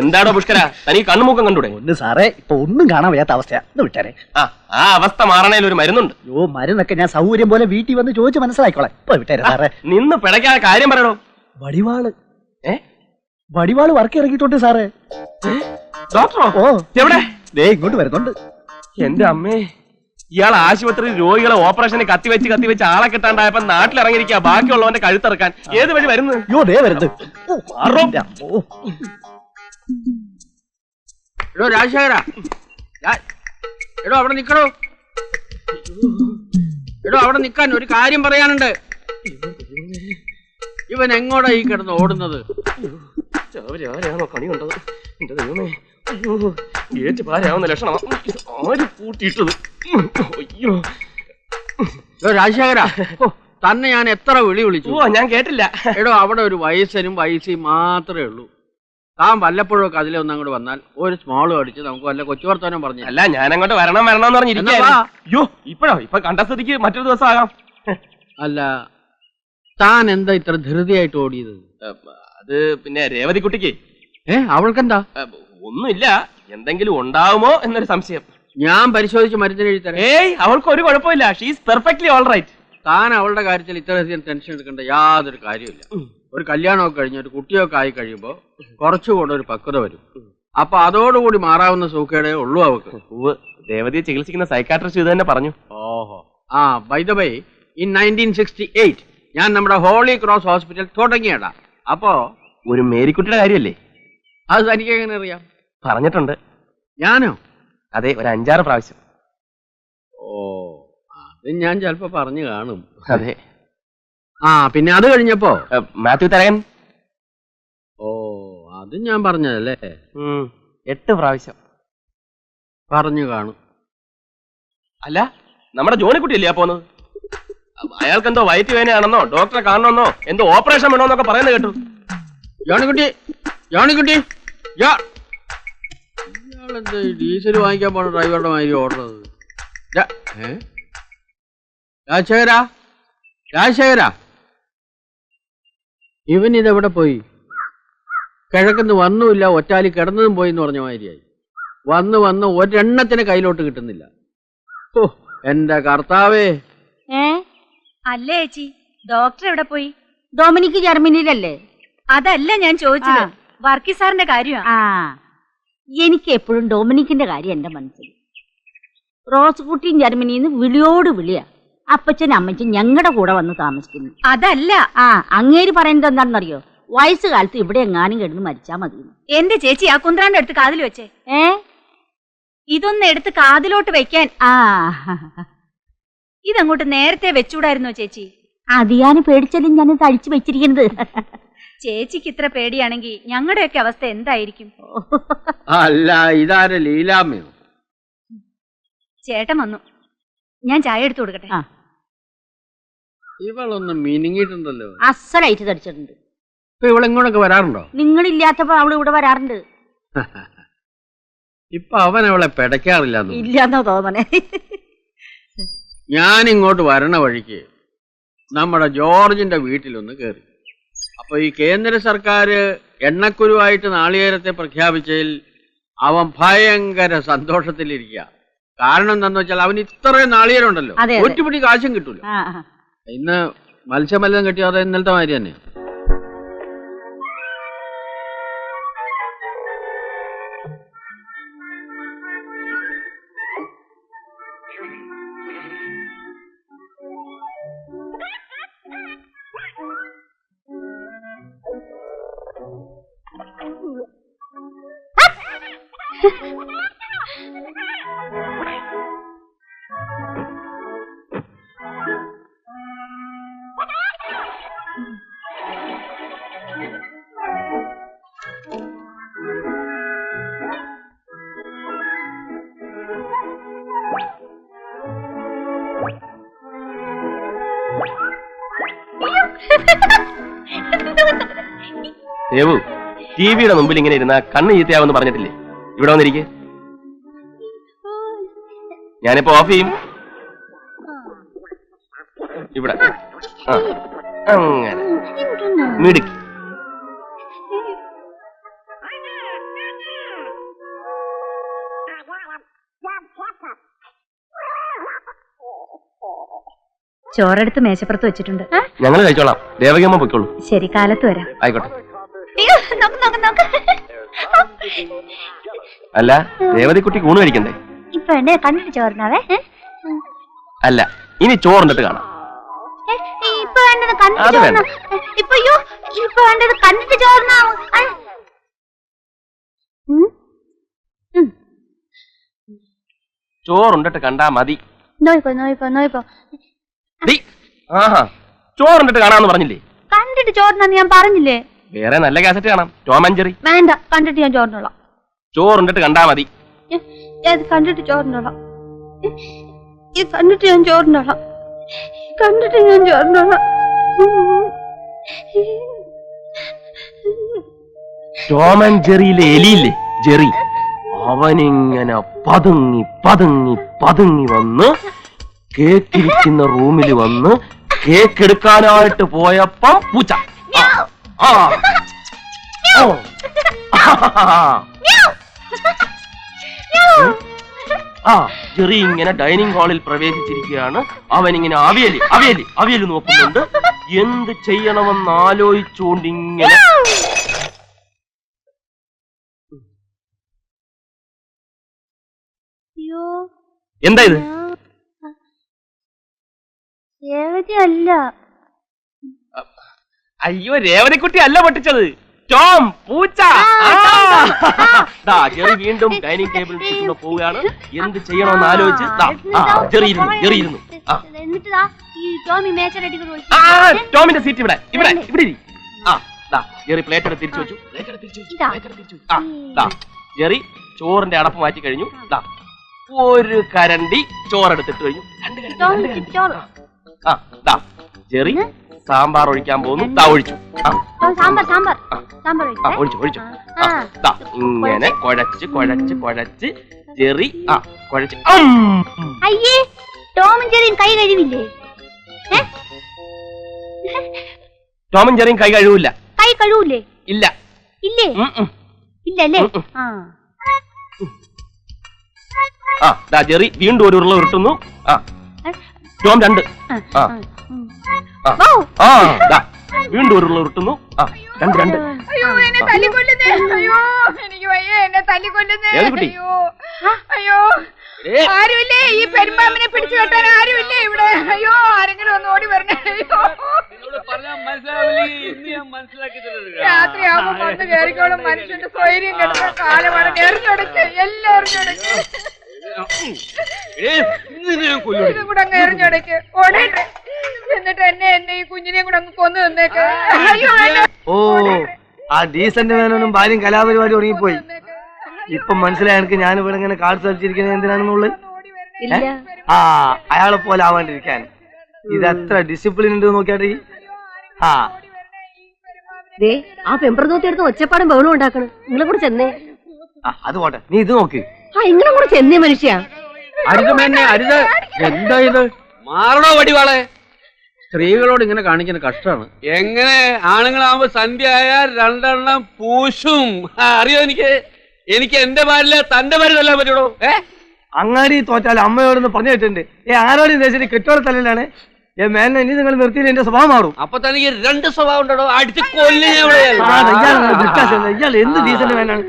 എന്താണോ പുഷ്കര തനിക്ക് കണ്ണുമുക്കം കണ്ടൂടെ? ഒന്ന് സാറേ, ഇപ്പൊ ഒന്നും കാണാൻ വയ്യാത്ത അവസ്ഥയാ. ഒന്ന് വിട്ടാരെ. ആ അവസ്ഥ മാറണേൽ ഒരു മരുന്നുണ്ട്. മരുന്നൊക്കെ ഞാൻ സൗകര്യം പോലെ വീട്ടിൽ വന്ന് ചോദിച്ച് മനസ്സിലാക്കിക്കോളാം. ഇപ്പൊ വിട്ടാരെ സാറേ. നിന്ന് പിടയ്ക്കാതെ കാര്യം പറയണോ. വടിവാള് വർക്ക് ഇറങ്ങിയിട്ടുണ്ട് സാറേ. ഡോക്ടറോ? ഓ എവിടെ? ദേ ഇങ്ങോട്ട് വരുന്നുണ്ട്. എന്റെ അമ്മേ, ഇയാൾ ആശുപത്രിയിൽ രോഗികളെ ഓപ്പറേഷന് കത്തിവെച്ച് ആളെ കിട്ടാണ്ടായപ്പോ നാട്ടിലിറങ്ങിയിരിക്കുക ബാക്കിയുള്ളവന്റെ കഴുത്തിറക്കാൻ. ഏത് വഴി വരുന്നത്? എടോ രാജശേഖര, എടോ അവിടെ നിക്കണോ? എടോ അവിടെ നിക്കാൻ ഒരു കാര്യം പറയാനുണ്ട്. ഇവൻ എങ്ങോട്ടാ ഈ കിടന്ന് ഓടുന്നത്? കണി കണ്ടത് എന്റെ ദൈവമേ, ഏറ്റ് പാരാവുന്ന ലക്ഷണം. ആര് പൂട്ടിയിട്ടത്? അയ്യോ രാജശേഖര, തന്നെ ഞാൻ എത്ര വിളിച്ചു. ഞാൻ കേട്ടില്ല. എടോ അവിടെ ഒരു വയസ്സനും വയസ്സിയും മാത്രമേ ഉള്ളൂ. താൻ വല്ലപ്പോഴും ഒക്കെ അതിലെ ഒന്ന് അങ്ങോട്ട് വന്നാൽ ഒരു സ്മോളും അടിച്ച് നമുക്ക് വല്ല കൊച്ചു വർത്താനം പറഞ്ഞു. അല്ല, ഞാൻ അങ്ങോട്ട് വരണമെന്ന് പറഞ്ഞിരിക്കും. അയ്യോ ഇപ്പഴോ? ഇപ്പൊ കണ്ട സ്ഥിതിക്ക് മറ്റൊരു ദിവസം ആകാം. അല്ല, താൻ എന്താ ഇത്ര ധൃതിയായിട്ട് ഓടിയത്? അത് പിന്നെ രേവതി കുട്ടിക്ക് അവൾക്കെന്താ? ഒന്നുമില്ല, എന്തെങ്കിലും ഉണ്ടാവുമോ എന്നൊരു സംശയം. ഞാൻ പരിശോധിച്ച് മരുന്നിന് എഴുതി തരാം. അവൾക്ക് ഒരു കുഴപ്പമില്ല. She is perfectly all right. താൻ അവളുടെ കാര്യത്തിൽ ഇത്രയധികം ടെൻഷൻ എടുക്കേണ്ട യാതൊരു കാര്യമില്ല. ഒരു കല്യാണമൊക്കെ കഴിഞ്ഞ് ഒരു കുട്ടിയൊക്കെ ആയി കഴിയുമ്പോൾ കുറച്ചുകൂടെ ഒരു പക്വത വരും. അപ്പൊ അതോടുകൂടി മാറാവുന്ന സൂക്കേടേ ഉള്ളൂ അവൾക്ക്. രേവതിയെ ചികിത്സിക്കുന്ന സൈക്കാട്രിസ്റ്റ് ഇത് തന്നെ പറഞ്ഞു. ഓഹോ. ബൈ ദ വേ, ഇൻ 1968 ഞാൻ നമ്മുടെ ഹോളി ക്രോസ് ഹോസ്പിറ്റൽ തുടങ്ങിയടാ. അപ്പോ ഒരു മേരിക്കുട്ടിയുടെ കാര്യമല്ലേ? അത് തനിക്ക് എങ്ങനെ അറിയാം? പറഞ്ഞിട്ടുണ്ട്. ഞാനോ? അതെ, ഒരു 5-6 പ്രാവശ്യം. ഓ, അത് ഞാൻ ചിലപ്പോ പറഞ്ഞു കാണും. അതെ. പിന്നെ അത് കഴിഞ്ഞപ്പോ മാത്യു തരകൻ. ഓ, അത് ഞാൻ പറഞ്ഞതല്ലേ. 8 പ്രാവശ്യം പറഞ്ഞു കാണും. അല്ല, നമ്മുടെ ജോണിക്കുട്ടിയല്ലേ ആ പോന്നത്? അയാൾക്ക് എന്തോ വയറ്റ് വേനയാണെന്നോ ഡോക്ടറെ കാണണമെന്നോ എന്തോ ഓപ്പറേഷൻ വേണമെന്നൊക്കെ പറയുന്നത് കേട്ടു. ജോണിക്കുട്ടി, ഇയാളെന്താ ഡീസൽ വാങ്ങിക്കാൻ പോണ ഡ്രൈവറുടെ മാതിരി ഓടുന്നത്? രാജശേഖര, ഇവൻ ഇതെവിടെ പോയി? കിഴക്കുന്ന് വന്നുമില്ല, ഒറ്റാലി കിടന്നതും പോയി എന്ന് പറഞ്ഞ മാതിരിയായി. വന്ന് ഒരെണ്ണത്തിന് കയ്യിലോട്ട് കിട്ടുന്നില്ല. ഓ എന്റെ കർത്താവേ. അല്ലേ ചേച്ചി, ഡോക്ടർ എവിടെ പോയി? ഡൊമിനിക്ക് ജർമ്മനിയിലല്ലേ? അതല്ല ഞാൻ ചോദിച്ചത്, വർക്കി സാറിന്റെ കാര്യമാണ്. എനിക്ക് എപ്പോഴും ഡൊമിനിക്കിന്റെ കാര്യം എന്റെ മനസ്സിൽ. റോസ് കുട്ടിയും ജർമ്മനിന്ന് വിളിയോട് വിളിയാ. അപ്പച്ചനും അമ്മച്ചും ഞങ്ങളുടെ കൂടെ വന്ന് താമസിക്കുന്നു. അതല്ല, അങ്ങേര് പറയുന്നത് എന്താണെന്നറിയോ? വയസ്സുകാലത്ത് ഇവിടെ എങ്ങാനും കിടന്ന് മരിച്ചാ മതി. എന്റെ ചേച്ചി ആ കുന്ത്രാണ്ട് എടുത്ത് കാതിൽ വെച്ചേ. ഇതൊന്ന് എടുത്ത് കാതിലോട്ട് വെക്കാൻ. ഇതങ്ങോട്ട് നേരത്തെ വെച്ചൂടായിരുന്നോ ചേച്ചി? അത് ഞാൻ പേടിച്ചാലും ഞാൻ തഴിച്ചു വെച്ചിരിക്കുന്നത്. ചേച്ചിക്ക് ഇത്ര പേടിയാണെങ്കിൽ ഞങ്ങളുടെയൊക്കെ അവസ്ഥ എന്തായിരിക്കും? അല്ല, ഇതാരെ ലീലാമ്മയോ? ചേട്ടൻ വന്നു, ഞാൻ ചായ എടുത്തു കൊടുക്കട്ടെ. ഇവളൊന്ന് മിനിങ്ങിട്ടുണ്ടല്ലോ. അസലായിട്ട് തടിച്ചിട്ടുണ്ട്. ഇപ്പൊ ഇവളെങ്ങോട്ടൊക്കെ വരാറുണ്ടോ? നിങ്ങളില്ലാത്തപ്പോ അവൾ ഇവിടെ വരാറുണ്ട്. ഇപ്പൊ അവൻ അവളെ പിടയ്ക്കാറില്ല. ഇല്ലാന്നോ തോന്നണേ. ഞാൻ ഇങ്ങോട്ട് വരണ വഴിക്ക് നമ്മുടെ ജോർജിന്റെ വീട്ടിലൊന്ന് കയറി. അപ്പൊ ഈ കേന്ദ്ര സർക്കാർ എണ്ണക്കുരുവായിട്ട് നാളികേരത്തെ പ്രഖ്യാപിച്ചതിൽ അവൻ ഭയങ്കര സന്തോഷത്തിലിരിക്കുക. കാരണം എന്താന്ന് വെച്ചാൽ അവന് ഇത്രയും നാളികേരം ഉണ്ടല്ലോ, ഒറ്റപിടി കാശും കിട്ടൂല. ഇന്ന് മത്സ്യമല്ലം കിട്ടിയാതെ ഇന്നലത്തെ മാതിരി തന്നെ. ദേവു, ടിവിയുടെ മുമ്പിൽ ഇങ്ങനെ ഇരുന്ന കണ്ണ് ചീത്തയാവെന്ന് പറഞ്ഞിട്ടില്ലേ? ഇവിടെ വന്നിരിക്കെ, ഞാനിപ്പോ ഓഫ് ചെയ്യും. ഇവിടെ അങ്ങനെ മിടുക്കി. ചോറെടുത്ത് മേശപ്പുറത്ത് വെച്ചിട്ടുണ്ട്. ഞങ്ങൾ കഴിച്ചോളാം, ദേവകിയമ്മ പൊയ്ക്കോളൂ. ശരി, കാലത്ത് വരാം. ആയിക്കോട്ടെ. അയ്യോ, നോക്ക് നോക്ക് നോക്ക്. അല്ല, രേവതിക്കുട്ടിക്ക് ഊണ് കഴിക്കണ്ടേ? ഇപ്പൊ എന്നെ കണ്ടിട്ട് ചോറിനാവേ. അല്ല, ഇനി ചോറുണ്ടിട്ട് കാണാം. ഇപ്പൊ വേണ്ടത് കണ്ടിട്ട് അത് വേണ്ട. ചോറിനാ. ഇപ്പൊ വേണ്ടത് കണ്ടിട്ട് ചോറിനാവും. ചോറുണ്ടിട്ട് കണ്ടാ മതി. നോയിപ്പോ. ഡി, ആഹാ, ചോറുണ്ടിട്ട് കാണാന്ന് പറഞ്ഞില്ലേ? കണ്ടിട്ട് ചോറിനാന്ന് ഞാൻ പറഞ്ഞില്ലേ? വേറെ നല്ല കാസറ്റ് കാണാം, ടോം ആൻഡ് ജെറി. വേണ്ട, കണ്ടിട്ട് ഞാൻ ചോറിനോളാം. ചോറുണ്ടിട്ട് കണ്ടാ മതി. കണ്ടിട്ട് ചോറിനോളാം. കണ്ടിട്ട് ഞാൻ ചോറിനോളാം. ടോം ആൻഡ് ജെറിയിലെ എലിയില്ലേ, ജെറി, അവനിങ്ങനെ പതുങ്ങി പതുങ്ങി പതുങ്ങി വന്ന് കേക്കിരിക്കുന്ന റൂമിൽ വന്ന് കേക്ക് എടുക്കാനായിട്ട് പോയപ്പം പൂച്ച. ആ, ഓ, ആ, ജെറി ഇങ്ങനെ ഡൈനിങ് ഹാളിൽ പ്രവേശിച്ചിരിക്കുകയാണ്. അവനിങ്ങനെ അവിയല് നോക്കുന്നുണ്ട്. എന്ത് ചെയ്യണമെന്ന് ആലോചിച്ചുകൊണ്ടിങ്ങനെ എന്താ ഇത്? അല്ല. അയ്യോ, രേവതിക്കുട്ടി അല്ല പൊട്ടിച്ചത്, ടോം, പൂച്ച. ജെറി വീണ്ടും ഡൈനിങ് ടേബിളിൽ ചുറ്റുകൂടെ പോവുകയാണ്. എന്ത് ചെയ്യണമെന്ന് ആലോചിച്ച് ജെറി ഇരുന്നു. ടോമിന്റെ സീറ്റ് ഇവിടെ ഇരി. ജെറി പ്ലേറ്റ് എടുത്ത് തിരിച്ചു വെച്ചു. ജെറി ചോറിന്റെ അടപ്പ് മാറ്റി കഴിഞ്ഞു. ഒരു കരണ്ടി ചോറെടുത്തിട്ട് കഴിഞ്ഞു. ജെറി സാമ്പാർ ഒഴിക്കാൻ പോകുന്നു. ഒഴിച്ചു. ഒഴിച്ചു. ഇങ്ങനെ കുഴച്ച് ജെറി കുഴച്ച്. അയ്യേ, ടോമും ജെറിയും കൈ കഴിവില്ലേ? ടോമും ജെറിയും കൈ കഴുകില്ല. കൈ കഴുകൂലേ? ഇല്ല. ഇല്ലേ? ഇല്ലല്ലേ? ജെറി വീണ്ടും ഒരു ഉരുള ഉരുട്ടുന്നു. ടോം 2. വീണ്ടും ഒരു ഉരുള ഉരുട്ടുന്നു. 2. അയ്യോ, എന്നെ തല്ലിക്കൊല്ലുന്നേ. അയ്യോ, എനിക്ക് വയ്യ, എന്നെ തല്ലിക്കൊല്ലുന്നേ. അയ്യോ, ആരുമില്ലേ? ഈ പെരുമ്പാമ്പിനെ പിടിച്ചു കെട്ടാൻ ആരുമില്ലേ ഇവിടെ? അയ്യോ, ആരെങ്കിലും ഒന്ന് ഓടി വരണേ. അയ്യോ, രാത്രിയാവുമ്പോ വന്ന് കയറിക്കോളും. മനുഷ്യന്റെ സ്വൈര്യം കിടന്ന കാലമാണ്. എറിഞ്ഞൊടക്ക്, എല്ലാം എറിഞ്ഞൊടക്ക്. ഇതും കൂടെ അങ്ങ് എറിഞ്ഞൊടക്ക്, ഓടട്ടെ. എന്നിട്ട് എന്നെ ഈ കുഞ്ഞിനെയും കൂടെ അങ്ങ് കൊന്നു തന്നേക്ക്. ഓ, ആ ഡീസന്റ് മേനോനും ഭാര്യയും കലാപരിപാടി തുടങ്ങിപ്പോയി. ഇപ്പൊ മനസ്സിലായി എനിക്ക് ഞാൻ ഇവിടെ ഇങ്ങനെ കാർഡ് കളിച്ചിരിക്കുന്നത് എന്തിനാണെന്നുള്ളത്. അയാളെ പോലെ ആവാണ്ടിരിക്കാൻ ഇത് എത്ര ഡിസിപ്ലിൻ ഉണ്ട് നോക്കിയാട്ടെ. ആ പെമ്പറന്നൂത്തി എടുത്ത് ഒച്ചപ്പാടും ബഹളും ഉണ്ടാക്കണം. നിങ്ങളെ കൂടെ ചെന്നേ. അത് പോട്ടെ, നീ ഇത് നോക്ക്. നിങ്ങളെ കൂടെ ചെന്നേ മനുഷ്യ. എന്താ ഇത്? മാറണോ വടിവാളെ? സ്ത്രീകളോട് ഇങ്ങനെ കാണിക്കുന്ന കഷ്ടമാണ്. എങ്ങനെ ആണുങ്ങളാവുമ്പോ സന്ധ്യ ആയാൽ 2 എണ്ണം പൂശും. അറിയോ? എനിക്ക് എന്റെ ഭാര്യ തന്റെ ഭാര്യ തല്ലാൻ പറ്റുള്ളൂ. അങ്ങാടി തോറ്റാൽ അമ്മയോടൊന്ന് പറഞ്ഞു കേട്ടിട്ടുണ്ട്. ആരോടും ദേശം കെട്ടോടെ തലയിലാണ്. മേലെ ഇനി നിങ്ങൾ നിർത്തിയിട്ട് എന്റെ സ്വഭാവം മാറും. അപ്പൊ തനിക്ക് 2 സ്വഭാവം ഉണ്ടോ? അടിച്ച് കൊല്ലേ. ഇയാൾ എന്ത് ഡീസന്റ് വേനാണ്.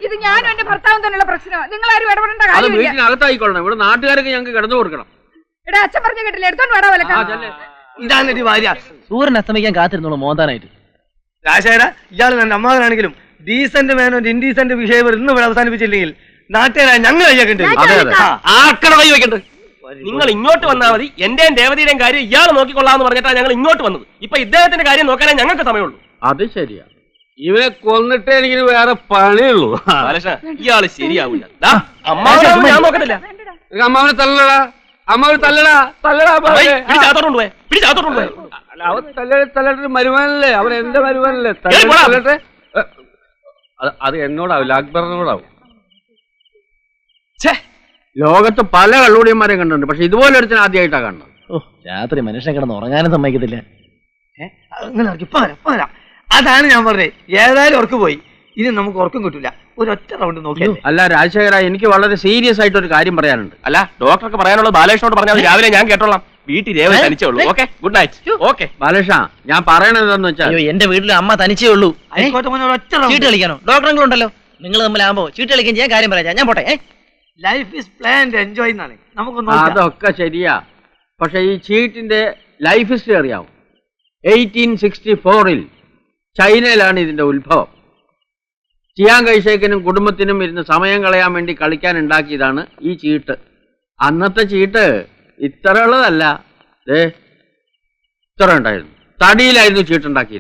ഇത് ഞാനും എന്റെ ഭർത്താവും തന്നെയുള്ള പ്രശ്നം. നിങ്ങൾ ആരും ഇടപെടേണ്ട അത് കാര്യമില്ല. വീട്ടിനകത്തായിക്കൊള്ളണം. ഇവിടെ നാട്ടുകാരൊക്കെ ഞങ്ങൾക്ക് കിടന്നു കൊടുക്കണം. എടാ, അച്ഛൻ പറഞ്ഞു കേട്ടില്ല, എടുത്തോണ്ട് വേടാ വിലക്കാം. ഇതാണ് ഭാര്യ. സൂര്യൻ അസ്തമിക്കാൻ കാത്തിരുന്നോളൂ മോന്താനായിട്ട്. രാജേര, ഇയാൾ ನನ್ನ അമ്മാവനാണെങ്കിലും ഡീസന്റ് മേനോ ഇൻഡീസന്റ് വിഷയം ഇന്ന് ഇവിടെ അവസാനിപ്പിച്ചില്ലെങ്കിൽ നാട്ടുകാരായ ഞങ്ങൾ കഴിയാക്കണ്ടേ. ആർക്കട കൈ വെക്കണ്ടത്? നിങ്ങൾ ഇങ്ങോട്ട് വന്നാൽ മതി. എന്റെയും ദേവതയുടെയും കാര്യം ഇയാൾ നോക്കിക്കൊള്ളാന്ന് പറഞ്ഞിട്ടാണ് ഞങ്ങൾ ഇങ്ങോട്ട് വന്നത്. ഇപ്പൊ ഇദ്ദേഹത്തിന്റെ കാര്യം നോക്കാനേ ഞങ്ങൾക്ക് സമയമുള്ളൂ. അത് ശരിയാ. ഇവനെ കൊന്നിട്ടേ എനിക്ക് വേറെ പണിയുള്ളൂ. ഇയാള് ശരിയാവില്ല. അമ്മാവനെ ഞാൻ നോക്കത്തില്ല. അമ്മാവനെ തല്ലടാ, അമ്മാവനെ തല്ലടാ. പിടിച്ചാത്തോണ്ട് പോയെ. അവൻ തല്ലിട്ട് മരുമാനല്ലേ? അവൻ എന്റെ മരുമാനല്ലേ? തല്ലട്ടെ. അത് എന്നോടാവില്ല, അക്ബറിനോടാവും. ലോകത്ത് പല കള്ളുടിയന്മാരെ കണ്ടിട്ടുണ്ട്, പക്ഷെ ഇതുപോലെ ഒരുത്തിന് ആദ്യമായിട്ടാ കാണുന്നത്. രാത്രി മനുഷ്യനെ കിടന്ന് ഉറങ്ങാനും സമ്മതിക്കത്തില്ല. അതാണ് ഞാൻ പറഞ്ഞത്. ഏതായാലും ഉറക്ക് പോയി. ഇനി നമുക്ക് ഉറക്കം കിട്ടില്ല. ഒരൊറ്റ റൗണ്ട് നോക്കിയോ? അല്ല രാജശേഖര, എനിക്ക് വളരെ സീരിയസ് ആയിട്ട് ഒരു കാര്യം പറയാനുണ്ട്. അല്ല ഡോക്ടർക്ക് പറയാനുള്ളത് ബാലകൃഷ്ണനോട് പറഞ്ഞാൽ മതി. രാവിലെ ഞാൻ കേട്ടോളാം. വീട്ടിൽ രേവ തനിച്ചേ ഉള്ളൂ. Okay, good night. Okay Balakrishna, ഞാൻ പറയണത് എന്താന്ന് വെച്ചാൽ, അയ്യോ എന്റെ വീട്ടിൽ അമ്മ തനിച്ചേ ഉള്ളൂ. ആയിക്കോട്ടെ മോനെ, ഒരൊറ്റ ചീട്ട് റൗണ്ട്. കളിക്കാനോ? ഡോക്ടറുണ്ടല്ലോ, നിങ്ങൾ തമ്മിലാകുമ്പോ ചീട്ട് കളിക്കാൻ ചെയ്യാൻ കാര്യം പറയാം. ഞാൻ പോട്ടെ. ലൈഫ് ഈസ് പ്ലാൻഡ് എൻജോയ് എന്നാണ്. നമുക്ക് നോക്കാം. അതൊക്കെ ശരിയാ. പക്ഷെ ഈ ചീട്ടിന്റെ ലൈഫ് ഹിസ്റ്ററി അറിയാവും. 1864 ചൈനയിലാണ് ഇതിന്റെ ഉത്ഭവം. ചിയാങ് കൈഷേക്കിനും കുടുംബത്തിനും ഇരുന്ന് സമയം കളയാൻ വേണ്ടി കളിക്കാൻ ഉണ്ടാക്കിയതാണ് ഈ ചീട്ട്. അന്നത്തെ ചീട്ട് ഇത്ര ഉള്ളതല്ല, ഇത്ര ഉണ്ടായിരുന്നു. തടിയിലായിരുന്നു ചീട്ടുണ്ടാക്കിയത്.